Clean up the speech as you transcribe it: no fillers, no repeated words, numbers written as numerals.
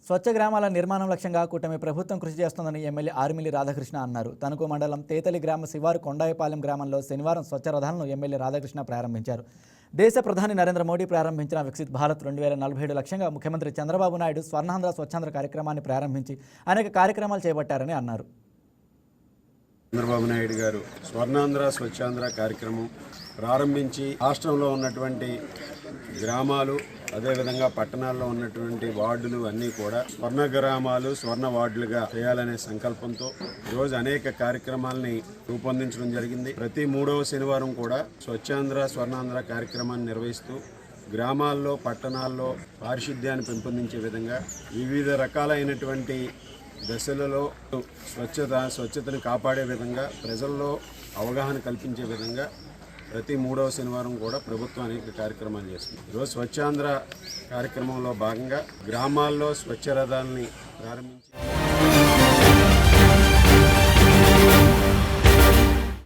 స్వచ్ఛ గ్రామాల నిర్మాణం లక్ష్యంగా కూటమి ప్రభుత్వం కృషి చేస్తోందని ఎమ్మెల్యే ఆర్మిల్లి రాధాకృష్ణ అన్నారు. తణుకు మండలం తేతలి గ్రామ శివారు కొండాయిపాలెం గ్రామంలో శనివారం స్వచ్ఛ రథాలను ఎమ్మెల్యే రాధాకృష్ణ ప్రారంభించారు. దేశ ప్రధాని నరేంద్ర మోడీ ప్రారంభించిన వికసిత్ భారత్ 2047 లక్ష్యంగా ముఖ్యమంత్రి చంద్రబాబు నాయుడు స్వర్ణాంధ్ర స్వచ్ఛాంధ్ర కార్యక్రమాన్ని ప్రారంభించి అనేక కార్యక్రమాలు చేపట్టారని అన్నారు. చంద్రబాబు నాయుడు గారు స్వర్ణాంధ్ర స్వచ్ఛాంధ్ర కార్యక్రమం ప్రారంభించి రాష్ట్రంలో ఉన్నటువంటి గ్రామాలు అదేవిధంగా పట్టణాల్లో ఉన్నటువంటి వార్డులు అన్నీ కూడా స్వర్ణ గ్రామాలు స్వర్ణ వార్డులుగా చేయాలనే సంకల్పంతో ఈరోజు అనేక కార్యక్రమాలని రూపొందించడం జరిగింది. ప్రతి 3వ శనివారం కూడా స్వచ్ఛాంధ్ర స్వర్ణాంధ్ర కార్యక్రమాన్ని నిర్వహిస్తూ గ్రామాల్లో పట్టణాల్లో పారిశుద్ధ్యాన్ని పెంపొందించే విధంగా వివిధ రకాలైనటువంటి దశలలో స్వచ్ఛతను కాపాడే విధంగా ప్రజల్లో అవగాహన కల్పించే విధంగా ప్రతి 3వ శనివారం కూడా ప్రభుత్వం అనేక కార్యక్రమాలు చేస్తుంది. ఈరోజు స్వచ్ఛాంధ్ర కార్యక్రమంలో భాగంగా గ్రామాల్లో స్వచ్ఛ రథాలని ప్రారంభించి